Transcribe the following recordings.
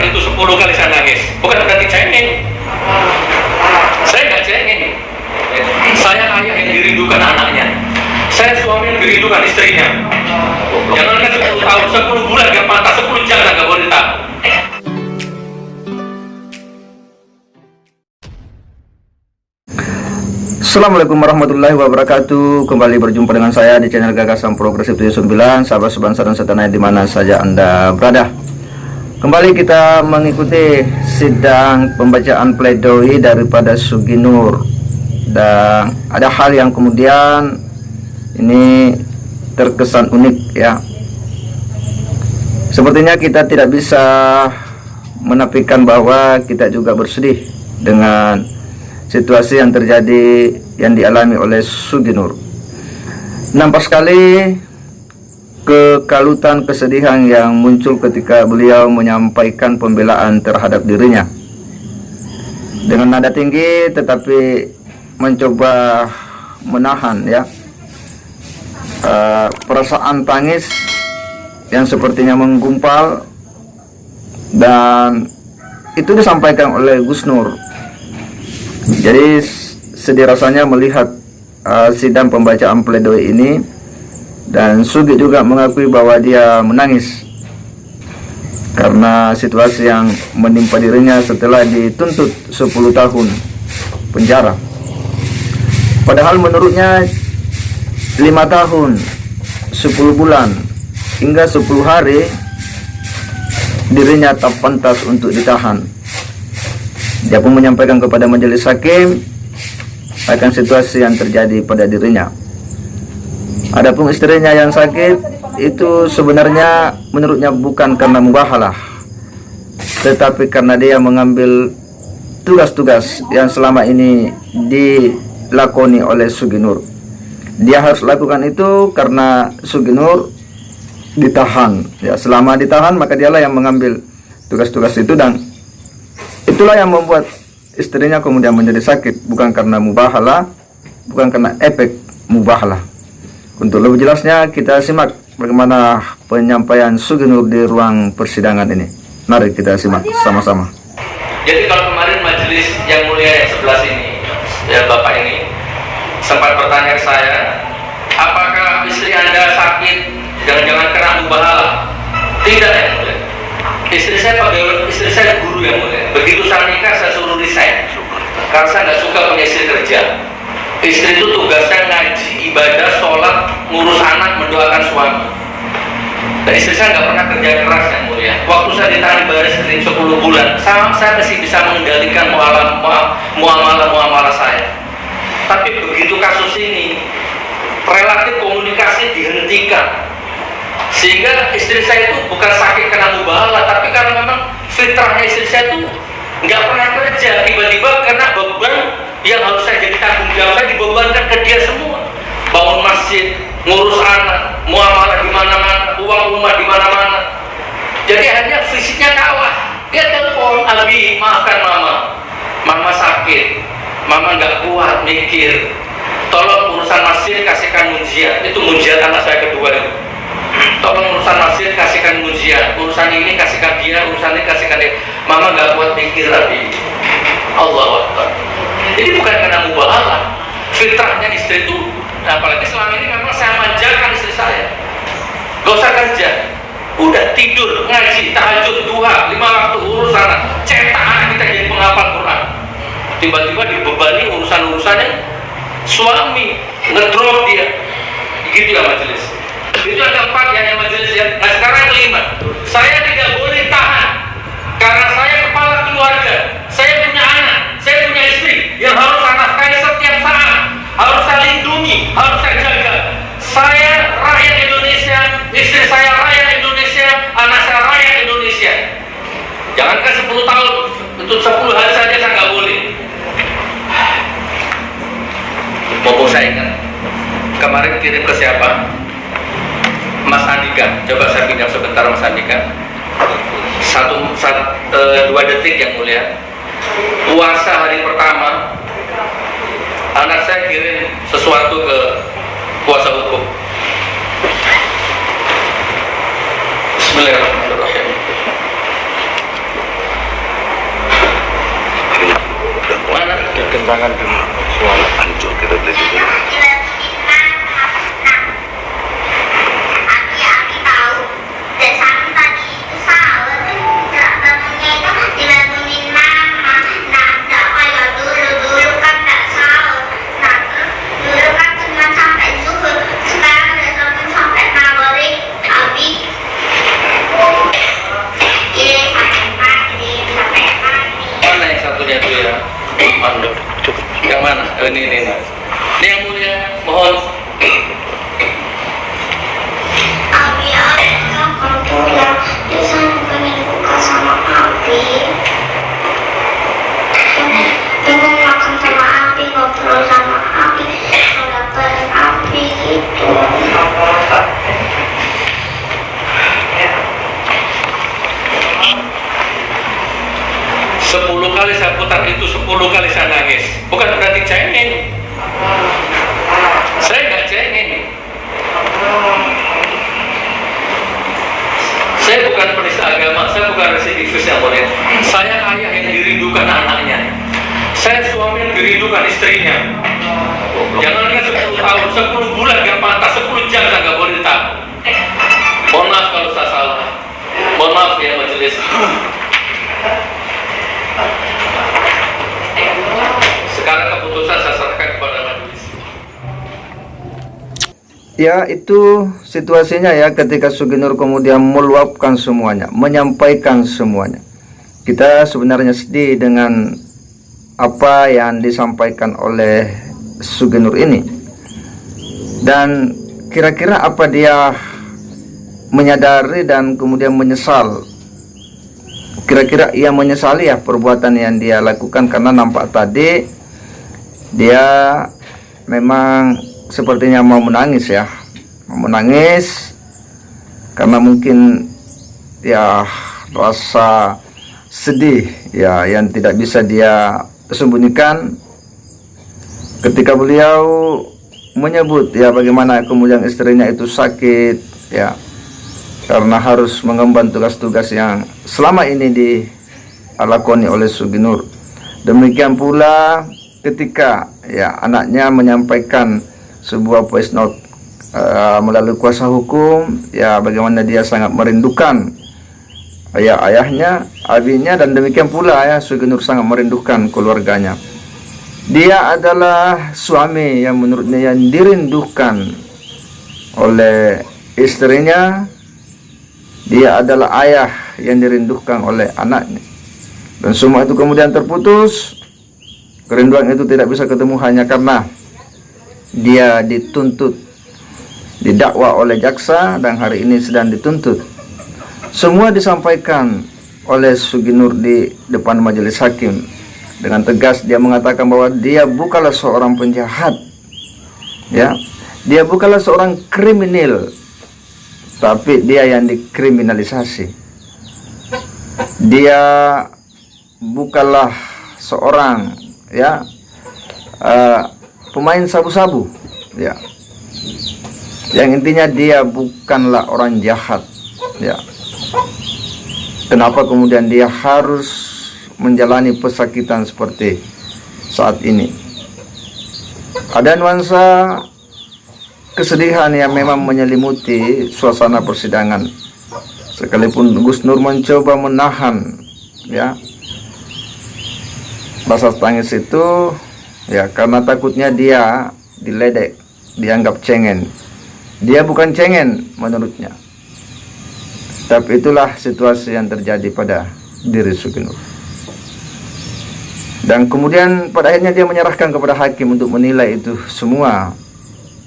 itu 10 kali saya nangis. Bukan berarti cengeng. Saya nggak cengeng. Saya ayah yang dirindukan anaknya. Saya suami yang dirindukan istrinya. Jangan kan 10 tahun, 10 bulan nggak pantas, 10 jam nggak boleh tahu. Assalamualaikum warahmatullahi wabarakatuh. Kembali berjumpa dengan saya di channel Gagasan Progresif 79. Sahabat sebangsa dan setanah di mana saja Anda berada. Kembali kita mengikuti sidang pembacaan pledoi daripada Sugi Nur. Dan ada hal yang kemudian ini terkesan unik ya. Sepertinya kita tidak bisa menafikan bahwa kita juga bersedih dengan situasi yang terjadi yang dialami oleh Sugi Nur. Nampak sekali kekalutan, kesedihan yang muncul ketika beliau menyampaikan pembelaan terhadap dirinya dengan nada tinggi, tetapi mencoba menahan ya perasaan tangis yang sepertinya menggumpal, dan itu disampaikan oleh Gus Nur. Jadi sedih rasanya melihat sidang pembacaan pledoi ini, dan Sugi juga mengakui bahwa dia menangis karena situasi yang menimpa dirinya setelah dituntut 10 tahun penjara. Padahal menurutnya 5 tahun 10 bulan hingga 10 hari dirinya tak pantas untuk ditahan. Dia pun menyampaikan kepada majelis hakim akan situasi yang terjadi pada dirinya. Adapun istrinya yang sakit itu sebenarnya menurutnya bukan karena mubahalah, tetapi karena dia mengambil tugas-tugas yang selama ini dilakoni oleh Sugi Nur. Dia harus lakukan itu karena Sugi Nur ditahan. Ya, selama ditahan maka dialah yang mengambil tugas-tugas itu, dan itulah yang membuat istrinya kemudian menjadi sakit, bukan karena mubahalah, bukan karena efek mubahalah. Untuk lebih jelasnya kita simak bagaimana penyampaian Sugi Nur di ruang persidangan ini. Mari kita simak sama-sama. Jadi kalau kemarin majelis yang mulia yang sebelah sini, ya Bapak ini sempat bertanya ke saya, apakah istri Anda sakit, jangan-jangan kena mubahalah? Tidak ya mulia. Istri saya guru yang mulia. Begitu saya nikah saya suruh resign karena saya nggak suka punya istri kerja. Istri itu tugasnya ngaji, ibadah, sholat, ngurus anak, mendoakan suami. Dan istri saya nggak pernah kerja keras yang mulia. Waktu saya ditahan baris krim 10 bulan, saya masih bisa mengendalikan muamalah saya. Tapi begitu kasus ini, relatif komunikasi dihentikan. Sehingga istri saya itu bukan sakit karena mubahalah, tapi karena memang fitrahnya istri saya itu nggak pernah kerja. Tiba-tiba karena beban yang harus saya jadi tanggung jawab, saya dibebankan ke dia semua. Bangun masjid, ngurus anak, muamalah di mana-mana, uang rumah di mana-mana. Jadi hanya fisiknya kalah. Dia telepon, Abi, maafkan mama sakit, mama nggak kuat mikir. Tolong urusan masjid kasihkan munjiat. Itu munjiat anak saya kedua itu. Tolong urusan masjid kasihkan munjiat, urusan ini kasihkan dia, urusan ini kasihkan dia. Mama nggak kuat mikir lagi. Allahu Akbar. Jadi bukan karena mubahalah, fitrahnya istri itu. Nah, apalagi selama ini memang saya manjakan istri saya. Gak usah kerja, udah tidur, ngaji, tahajud, duha, 5 waktu, urus anak, cetak anak kita jadi penghafal Quran. Tiba-tiba dibebani urusan-urusannya suami, ngedrop dia. Gitu ya majelis. Itu yang keempat ya majelis ya. Nah sekarang yang kelima, saya tidak boleh tahan karena saya kepala keluarga, saya punya anak, saya punya istri yang harus saya nafkahi setiap saat, harus saya lindungi, harus saya jaga. Saya rakyat Indonesia, istri saya rakyat Indonesia, anak saya rakyat Indonesia. Jangankan 10 tahun, untuk 10 hari saja saya nggak boleh. Bobo saya ingat kemarin kirim ke siapa? Mas Andika, coba saya pinjam sebentar Mas Andika. 2 detik yang mulia. Puasa hari pertama, anak saya kirim sesuatu ke kuasa hukum. Bismillahirrahmanirrahim. Silakan dulu. Suara hancur kita beli dulu. Aki tahu dan sakit tadi itu sahur bangunnya itu dibangunin mama. Nah nggak kayak dulu kan nggak sahur. Nah dulu kan cuma sampai zuhur, sekarang udah sampai maghrib habis. Iya sampai maghrib sampai pagi. Mana yang satunya tuh ya? Mana? Yang mana? Ini. Ini yang mulia, mohon. Abi kalau pulang bisa pengen buka sama Abi. Pengen makan sama Abi, ngobrol sama Abi, kalau bareng Abi gitu. Sepuluh kali saya putar itu, 10 kali saya nangis. Bukan berarti cengeng. Saya nggak cengeng. Saya bukan penista agama, saya bukan residivis yang boleh. Saya ayah yang dirindukan anaknya. Saya suami yang dirindukan istrinya. Jangan kan 10 tahun, 10 bulan yang pantas, 10 jam saya nggak boleh tahu. Mohon maaf kalau saya salah. Mohon maaf ya majelis. Sekarang keputusan saya serahkan kepada majelis. Ya, itu situasinya ya, ketika Suginur kemudian meluapkan semuanya, menyampaikan semuanya. Kita sebenarnya sedih dengan apa yang disampaikan oleh Suginur ini. Dan kira-kira apa dia menyadari dan kemudian menyesal? Kira-kira ia menyesali ya perbuatan yang dia lakukan, karena nampak tadi dia memang sepertinya mau menangis ya, mau menangis karena mungkin ya rasa sedih ya yang tidak bisa dia sembunyikan ketika beliau menyebut ya bagaimana kemudian istrinya itu sakit ya, karena harus mengemban tugas-tugas yang selama ini dilakoni oleh Suginur. Demikian pula ketika ya anaknya menyampaikan sebuah voice note melalui kuasa hukum ya, bagaimana dia sangat merindukan ayahnya, abinya, dan demikian pula ya Suginur sangat merindukan keluarganya. Dia adalah suami yang menurutnya yang dirindukan oleh istrinya. Dia adalah ayah yang dirindukan oleh anaknya. Dan semua itu kemudian terputus. Kerinduan itu tidak bisa ketemu hanya karena dia dituntut, didakwa oleh jaksa, dan hari ini sedang dituntut. Semua disampaikan oleh Suginur di depan majelis hakim. Dengan tegas dia mengatakan bahwa dia bukanlah seorang penjahat, ya, dia bukanlah seorang kriminal, tapi dia yang dikriminalisasi. Dia bukanlah seorang ya pemain sabu-sabu ya, yang intinya dia bukanlah orang jahat ya. Kenapa kemudian dia harus menjalani pesakitan seperti saat ini? Ada nuansa kesedihan yang memang menyelimuti suasana persidangan. Sekalipun Gus Nur mencoba menahan ya rasa tangis itu ya, karena takutnya dia diledek, dianggap cengen. Dia bukan cengen menurutnya, tapi itulah situasi yang terjadi pada diri Suginur. Dan kemudian pada akhirnya dia menyerahkan kepada hakim untuk menilai itu semua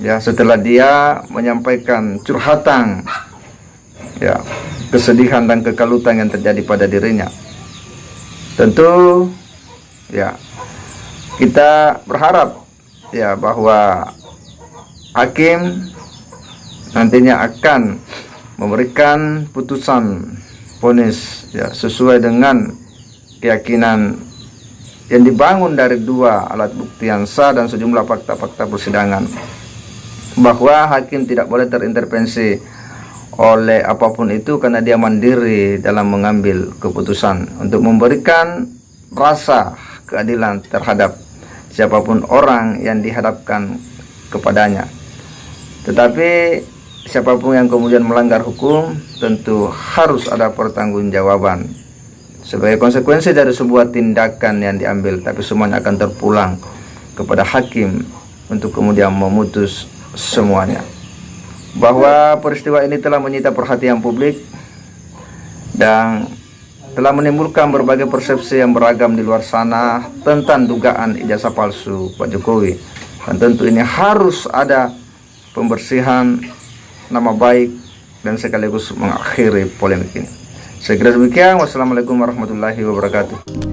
ya, setelah dia menyampaikan curhatan ya, kesedihan dan kekalutan yang terjadi pada dirinya. Tentu ya kita berharap ya bahwa hakim nantinya akan memberikan putusan vonis ya sesuai dengan keyakinan yang dibangun dari dua alat bukti yang sah dan sejumlah fakta-fakta persidangan, bahwa hakim tidak boleh terintervensi oleh apapun itu karena dia mandiri dalam mengambil keputusan untuk memberikan rasa keadilan terhadap siapapun orang yang dihadapkan kepadanya. Tetapi siapapun yang kemudian melanggar hukum tentu harus ada pertanggungjawaban sebagai konsekuensi dari sebuah tindakan yang diambil, tapi semuanya akan terpulang kepada hakim untuk kemudian memutus semuanya. Bahwa peristiwa ini telah menyita perhatian publik dan telah menimbulkan berbagai persepsi yang beragam di luar sana tentang dugaan ijazah palsu Pak Jokowi, dan tentu ini harus ada pembersihan nama baik dan sekaligus mengakhiri polemik ini. Saya kira demikian. Wassalamualaikum warahmatullahi wabarakatuh.